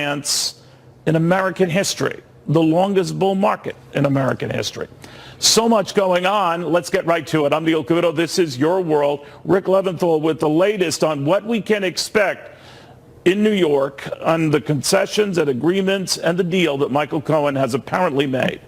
finance in American history, the longest bull market in American history. So much going on. Let's get right to it. I'm Neil Cavuto. This is Your World. Rick Leventhal with the latest on what we can expect in New York on the concessions and agreements and the deal that Michael Cohen has apparently made.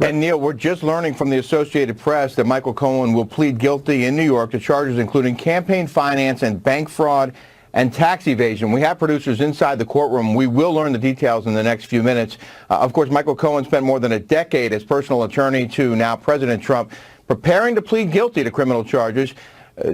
And Neil, we're just learning from the Associated Press that Michael Cohen will plead guilty in New York to charges including campaign finance and bank fraud and tax evasion. We have producers inside the courtroom. We will learn the details in the next few minutes. Of course, Michael Cohen spent more than a decade as personal attorney to now President Trump, preparing to plead guilty to criminal charges.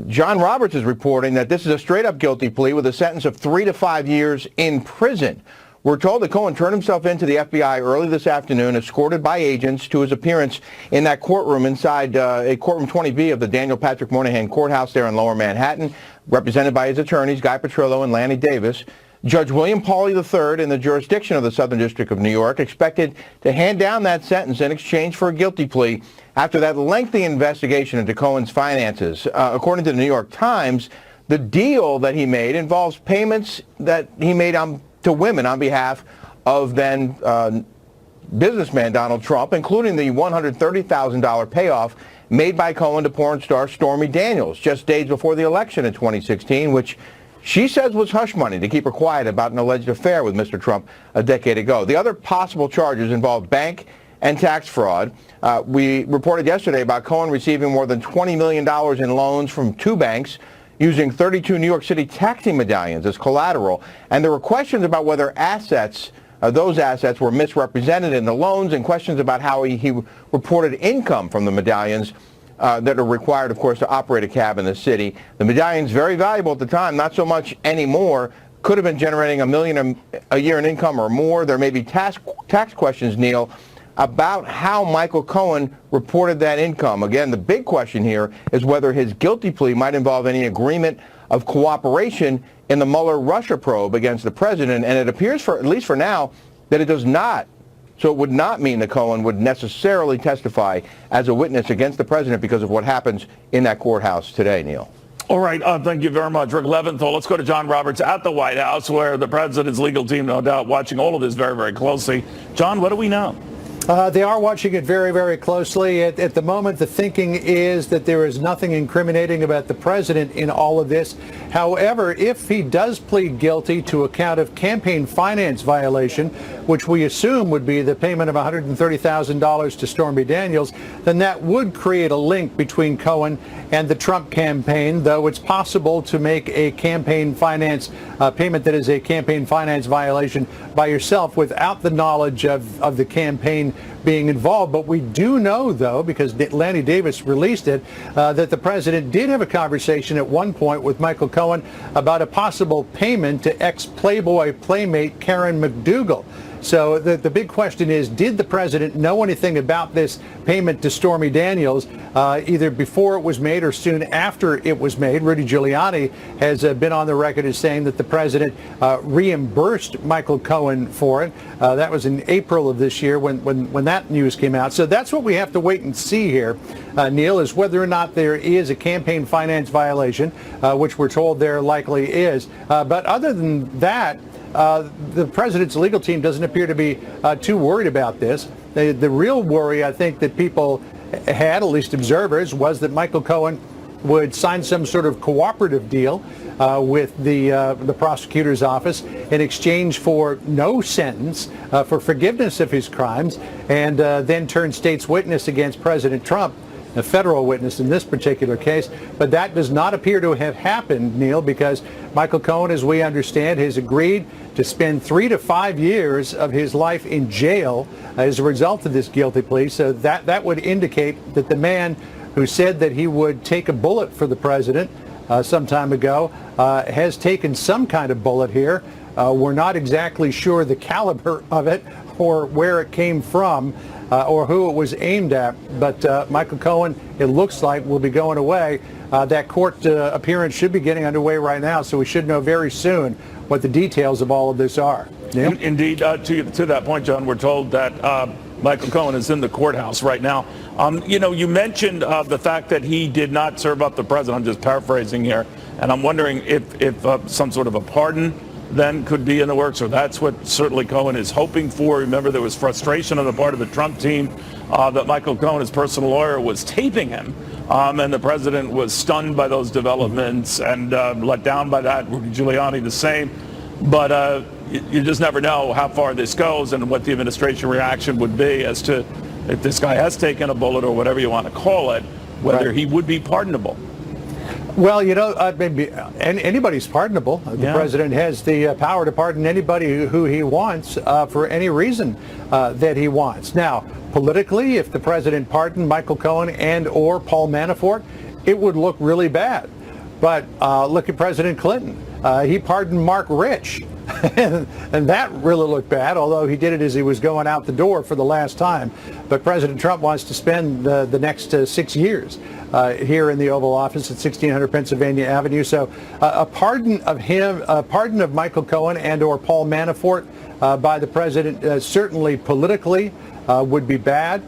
John Roberts is reporting that this is a straight-up guilty plea with a sentence of 3 to 5 years in prison. We're told that Cohen turned himself into the FBI early this afternoon, escorted by agents to his appearance in that courtroom inside a courtroom 20B of the Daniel Patrick Moynihan Courthouse there in Lower Manhattan, represented by his attorneys, Guy Petrillo and Lanny Davis. Judge William Pauley III in the jurisdiction of the Southern District of New York expected to hand down that sentence in exchange for a guilty plea after that lengthy investigation into Cohen's finances. According to the New York Times, the deal that he made involves payments that he made to women on behalf of then businessman Donald Trump, including the $130,000 payoff made by Cohen to porn star Stormy Daniels just days before the election in 2016, which she says was hush money to keep her quiet about an alleged affair with Mr. Trump a decade ago. The other possible charges involve bank and tax fraud. We reported yesterday about Cohen receiving more than $20 million in loans from two banks, using 32 New York City taxi medallions as collateral. And there were questions about whether those assets were misrepresented in the loans, and questions about how he reported income from the medallions that are required, of course, to operate a cab in the city. The medallions, very valuable at the time, not so much anymore, could have been generating $1 million a year in income or more. There may be tax questions, Neil, about how Michael Cohen reported that income. Again, the big question here is whether his guilty plea might involve any agreement of cooperation in the Mueller-Russia probe against the president, and it appears, at least for now, that it does not. So it would not mean that Cohen would necessarily testify as a witness against the president because of what happens in that courthouse today, Neil. All right. Thank you very much, Rick Leventhal. Let's go to John Roberts at the White House, where the president's legal team, no doubt, watching all of this very, very closely. John, what do we know? They are watching it very, very closely. At the moment, the thinking is that there is nothing incriminating about the president in all of this. However, if he does plead guilty to a count of campaign finance violation, which we assume would be the payment of $130,000 to Stormy Daniels, then that would create a link between Cohen and the Trump campaign, though it's possible to make a campaign finance payment that is a campaign finance violation by yourself without the knowledge of the campaign being involved. But we do know, though, because Lanny Davis released it, that the president did have a conversation at one point with Michael Cohen about a possible payment to ex-Playboy playmate Karen McDougal. So the big question is, did the president know anything about this payment to Stormy Daniels, either before it was made or soon after it was made? Rudy Giuliani has been on the record as saying that the president reimbursed Michael Cohen for it. That was in April of this year when that news came out. So that's what we have to wait and see here, Neil, is whether or not there is a campaign finance violation, which we're told there likely is. But other than that, the president's legal team doesn't appear to be too worried about this. The real worry, I think, that people had, at least observers, was that Michael Cohen would sign some sort of cooperative deal with the prosecutor's office in exchange for no sentence, for forgiveness of his crimes, and then turn state's witness against President Trump, a federal witness in this particular case. But that does not appear to have happened, Neil, because Michael Cohen, as we understand, has agreed to spend 3 to 5 years of his life in jail as a result of this guilty plea. So that would indicate that the man who said that he would take a bullet for the president some time ago has taken some kind of bullet here. We're not exactly sure the caliber of it or where it came from, or who it was aimed at. But Michael Cohen, it looks like, will be going away. That court appearance should be getting underway right now, so we should know very soon what the details of all of this are. Neil? Indeed, to that point, John, we're told that Michael Cohen is in the courthouse right now. You mentioned the fact that he did not serve up the president. I'm just paraphrasing here, and I'm wondering if some sort of a pardon then could be in the works, or that's what certainly Cohen is hoping for. Remember, there was frustration on the part of the Trump team that Michael Cohen, his personal lawyer, was taping him, and the president was stunned by those developments and let down by that. Rudy Giuliani the same. But you just never know how far this goes and what the administration reaction would be as to if this guy has taken a bullet or whatever you want to call it, whether he would be pardonable. Well, you know, maybe anybody's pardonable. The president has the power to pardon anybody who he wants for any reason that he wants. Now, politically, if the president pardoned Michael Cohen and or Paul Manafort, it would look really bad. But look at President Clinton. He pardoned Mark Rich. And that really looked bad, although he did it as he was going out the door for the last time. But President Trump wants to spend the next 6 years here in the Oval Office at 1600 Pennsylvania Avenue. So a pardon of him, a pardon of Michael Cohen and or Paul Manafort by the president certainly politically would be bad.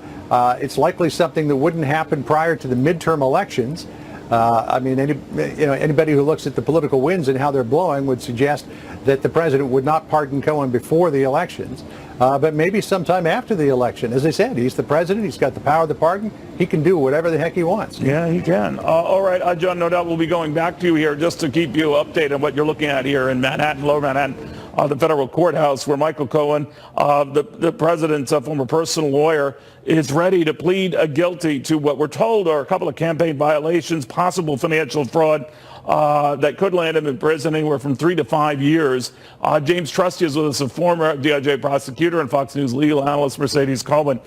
It's likely something that wouldn't happen prior to the midterm elections. I mean, anybody who looks at the political winds and how they're blowing would suggest that the president would not pardon Cohen before the elections, but maybe sometime after the election. As I said, he's the president. He's got the power to pardon. He can do whatever the heck he wants. Yeah, he can. All right, John, no doubt we'll be going back to you here just to keep you updated on what you're looking at here in Manhattan, Lower Manhattan, the federal courthouse, where Michael Cohen, the president's former personal lawyer, is ready to plead guilty to what we're told are a couple of campaign violations, possible financial fraud that could land him in prison anywhere from 3 to 5 years. James Trusty is with us, a former DOJ prosecutor and Fox News legal analyst, Mercedes Coleman.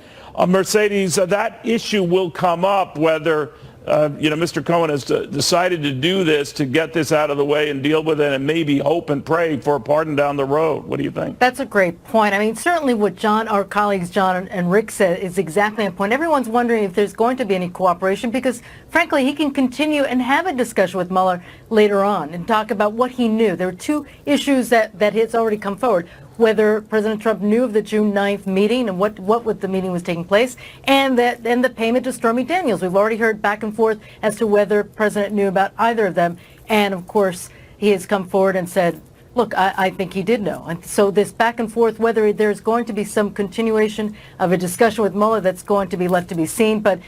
Mercedes, that issue will come up whether Mr. Cohen has decided to do this to get this out of the way and deal with it and maybe hope and pray for a pardon down the road. What do you think? That's a great point. I mean, certainly what our colleagues John and Rick said is exactly the point. Everyone's wondering if there's going to be any cooperation because, frankly, he can continue and have a discussion with Mueller later on and talk about what he knew. There are two issues that has already come forward. Whether President Trump knew of the June 9th meeting and what with the meeting was taking place, and the payment to Stormy Daniels. We've already heard back and forth as to whether the president knew about either of them. And of course, he has come forward and said, look, I think he did know. And so this back and forth, whether there's going to be some continuation of a discussion with Mueller, that's going to be left to be seen. But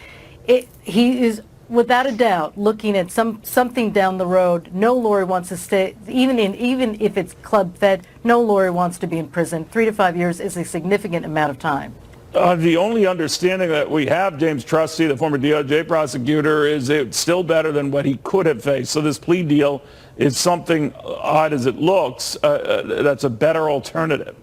he is, without a doubt, looking at something down the road. No lawyer wants to stay, even if it's club fed, no lawyer wants to be in prison. 3 to 5 years is a significant amount of time. The only understanding that we have, James Trusty, the former DOJ prosecutor, is it's still better than what he could have faced. So this plea deal is something, odd as it looks, that's a better alternative.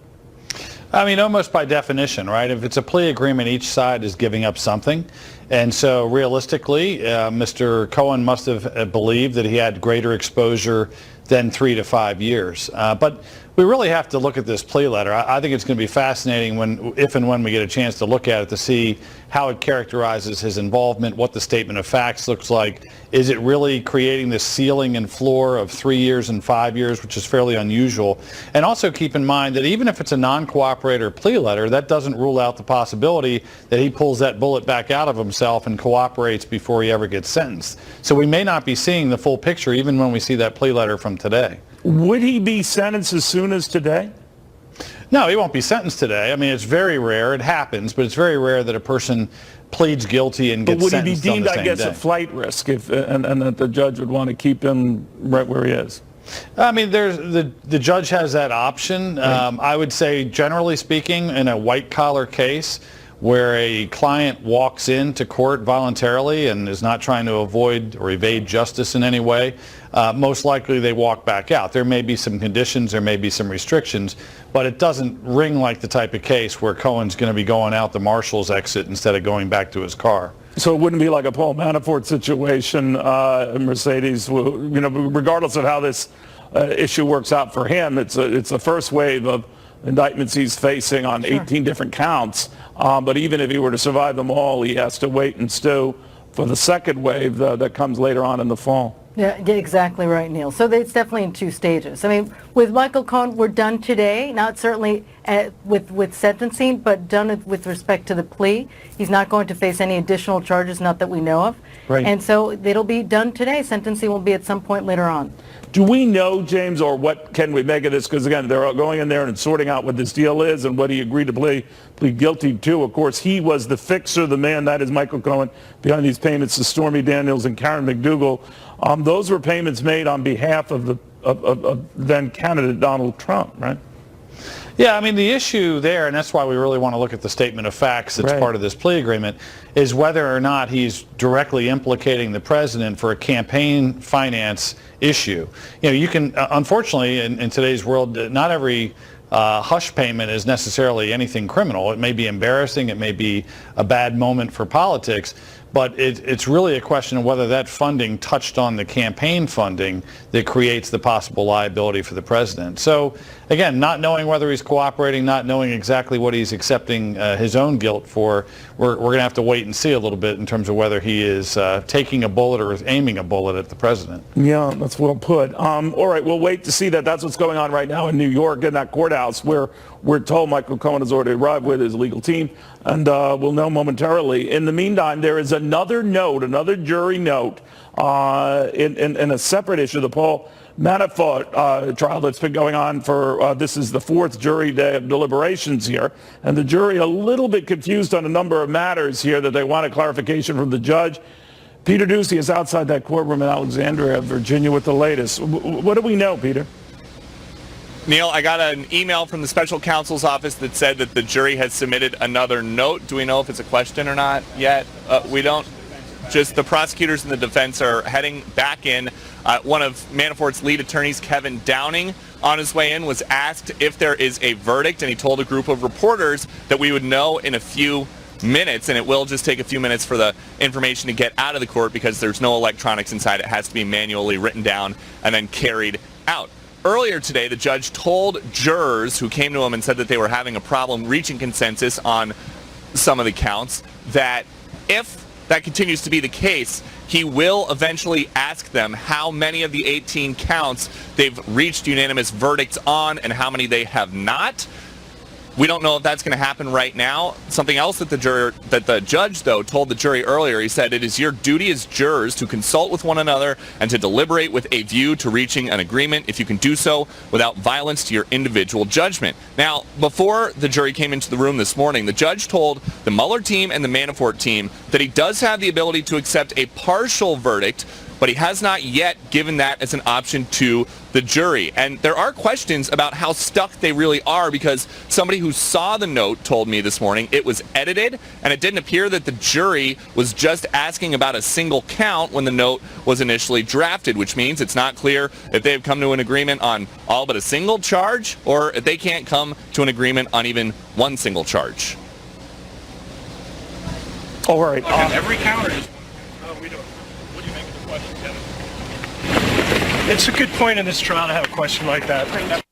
I mean, almost by definition, right? If it's a plea agreement, each side is giving up something. And so realistically, Mr. Cohen must have believed that he had greater exposure than 3 to 5 years. But we really have to look at this plea letter. I think it's going to be fascinating if and when we get a chance to look at it to see how it characterizes his involvement, what the statement of facts looks like. Is it really creating this ceiling and floor of 3 years and 5 years, which is fairly unusual? And also keep in mind that even if it's a non-cooperator plea letter, that doesn't rule out the possibility that he pulls that bullet back out of himself and cooperates before he ever gets sentenced. So we may not be seeing the full picture even when we see that plea letter from today. Would he be sentenced as soon as today? No, he won't be sentenced today. I mean, it's very rare. It happens, but it's very rare that a person pleads guilty and gets sentenced on the same day. But would he be deemed, I guess, a flight risk and that the judge would want to keep him right where he is? I mean, the judge has that option. Right. I would say, generally speaking, in a white-collar case, where a client walks into court voluntarily and is not trying to avoid or evade justice in any way, most likely they walk back out. There may be some conditions, there may be some restrictions, but it doesn't ring like the type of case where Cohen's going to be going out the marshal's exit instead of going back to his car. So it wouldn't be like a Paul Manafort situation, Mercedes, regardless of how this issue works out for him. It's the first wave of indictments he's facing on 18 different counts. But even if he were to survive them all, he has to wait and stew for the second wave that comes later on in the fall. Yeah, exactly right, Neil. So it's definitely in 2 stages. I mean, With Michael Cohen, we're done today, not certainly with sentencing, but done with respect to the plea. He's not going to face any additional charges, not that we know of. Right. And so it'll be done today. Sentencing will be at some point later on. Do we know, James, or what can we make of this? Because, again, they're going in there and sorting out what this deal is and what he agreed to plead guilty to. Of course, he was the fixer, the man, that is Michael Cohen, behind these payments to Stormy Daniels and Karen McDougal. Those were payments made on behalf of then candidate Donald Trump, right? Yeah, I mean, the issue there, and that's why we really want to look at the statement of facts that's Right. part of this plea agreement, is whether or not he's directly implicating the president for a campaign finance issue. You know, you can, unfortunately, in today's world, not every hush payment is necessarily anything criminal. It may be embarrassing, it may be a bad moment for politics, but it's really a question of whether that funding touched on the campaign funding that creates the possible liability for the president. So, again, not knowing whether he's cooperating, not knowing exactly what he's accepting his own guilt for, we're going to have to wait and see a little bit in terms of whether he is taking a bullet or is aiming a bullet at the president. Yeah, that's well put. All right, we'll wait to see that. That's what's going on right now in New York in that courthouse where we're told Michael Cohen has already arrived with his legal team, and we'll know momentarily. In the meantime, there is another note, another jury note in a separate issue, the Paul Manafort trial that's been going on for, this is the fourth jury day of deliberations here, and the jury a little bit confused on a number of matters here that they want a clarification from the judge. Peter Doocy is outside that courtroom in Alexandria, Virginia, with the latest. What do we know, Peter? Neil, I got an email from the special counsel's office that said that the jury has submitted another note. Do we know if it's a question or not yet? We don't. Just the prosecutors and the defense are heading back in. One of Manafort's lead attorneys, Kevin Downing, on his way in was asked if there is a verdict, and he told a group of reporters that we would know in a few minutes, and it will just take a few minutes for the information to get out of the court because there's no electronics inside. It has to be manually written down and then carried out. Earlier today, the judge told jurors who came to him and said that they were having a problem reaching consensus on some of the counts that if that continues to be the case, he will eventually ask them how many of the 18 counts they've reached unanimous verdicts on and how many they have not. We don't know if that's going to happen right now. Something else that the judge, though, told the jury earlier, he said, it is your duty as jurors to consult with one another and to deliberate with a view to reaching an agreement if you can do so without violence to your individual judgment. Now, before the jury came into the room this morning, the judge told the Mueller team and the Manafort team that he does have the ability to accept a partial verdict, but he has not yet given that as an option to the jury. And there are questions about how stuck they really are because somebody who saw the note told me this morning it was edited, and it didn't appear that the jury was just asking about a single count when the note was initially drafted, which means it's not clear if they've come to an agreement on all but a single charge or if they can't come to an agreement on even one single charge. All right. Every counter is. We don't. What do you make of the question, Kevin? It's a good point in this trial to have a question like that.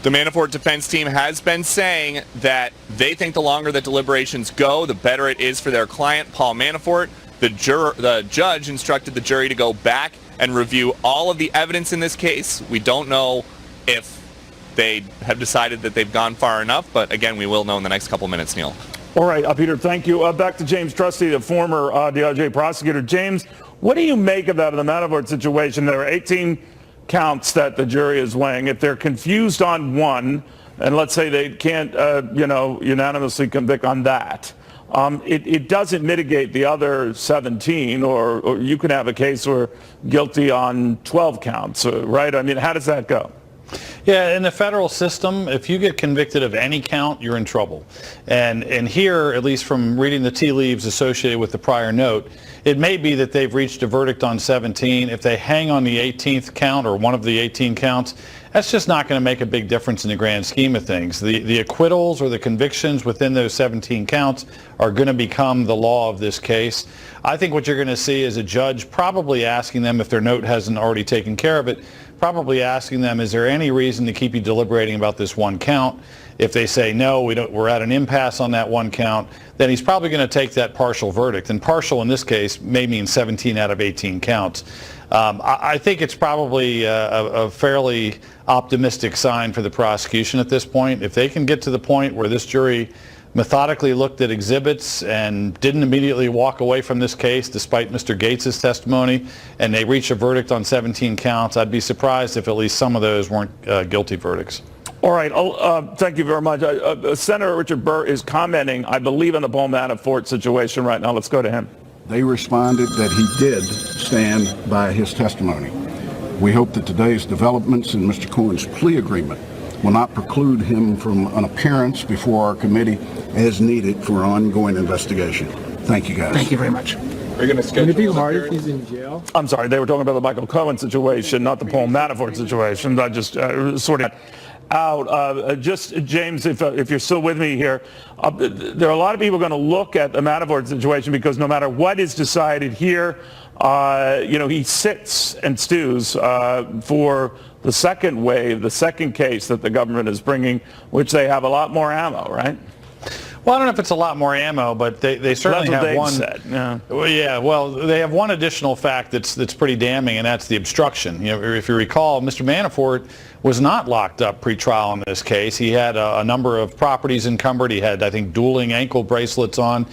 The Manafort defense team has been saying that they think the longer that deliberations go, the better it is for their client, Paul Manafort. The judge instructed the jury to go back and review all of the evidence in this case. We don't know if they have decided that they've gone far enough, but again, we will know in the next couple minutes, Neil. All right, Peter, thank you. Back to James Trusty, the former DOJ prosecutor. James, what do you make of that in the Manafort situation? There are 18 counts that the jury is weighing. If they're confused on one, and let's say they can't, unanimously convict on that, it doesn't mitigate the other 17, or you can have a case where guilty on 12 counts, right? I mean, how does that go? Yeah, in the federal system, if you get convicted of any count, you're in trouble. And here, at least from reading the tea leaves associated with the prior note, it may be that they've reached a verdict on 17. If they hang on the 18th count or one of the 18 counts, that's just not going to make a big difference in the grand scheme of things. The acquittals or the convictions within those 17 counts are going to become the law of this case. I think what you're going to see is a judge probably asking them, if their note hasn't already taken care of it, probably asking them, is there any reason to keep you deliberating about this one count? If they say no, we're at an impasse on that one count, then he's probably going to take that partial verdict. And partial in this case may mean 17 out of 18 counts. I think it's probably a fairly optimistic sign for the prosecution at this point. If they can get to the point where this jury methodically looked at exhibits and didn't immediately walk away from this case despite Mr. Gates' testimony, and they reach a verdict on 17 counts, I'd be surprised if at least some of those weren't guilty verdicts. All right. Thank you very much. Senator Richard Burr is commenting, I believe, on the Paul Manafort situation right now. Let's go to him. They responded that he did stand by his testimony. We hope that today's developments in Mr. Cohen's plea agreement will not preclude him from an appearance before our committee as needed for ongoing investigation. Thank you, guys. Thank you very much. Are you going to schedule? Would it be hard if he's in jail? I'm sorry, they were talking about the Michael Cohen situation, not the Paul Manafort situation. I just sort of out. Just, James, if you're still with me here, there are a lot of people going to look at the Manafort situation because no matter what is decided here, he sits and stews for the second wave, the second case that the government is bringing, which they have a lot more ammo, right? Well, I don't know if it's a lot more ammo, but they certainly have one. Said. Yeah. Well, yeah. Well, they have one additional fact that's pretty damning, and that's the obstruction. If you recall, Mr. Manafort was not locked up pre-trial in this case. He had a number of properties encumbered. He had, I think, dueling ankle bracelets on.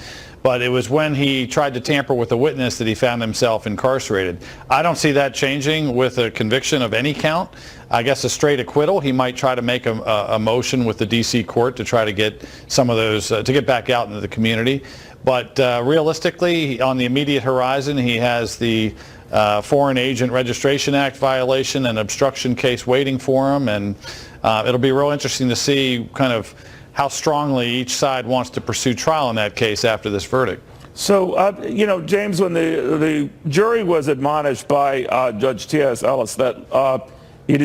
But it was when he tried to tamper with a witness that he found himself incarcerated. I don't see that changing with a conviction of any count. I guess a straight acquittal, he might try to make a motion with the D.C. court to try to get some of those, to get back out into the community. But realistically, on the immediate horizon, he has the Foreign Agent Registration Act violation and obstruction case waiting for him. And it'll be real interesting to see kind of how strongly each side wants to pursue trial in that case after this verdict. So, James, when the jury was admonished by Judge T.S. Ellis that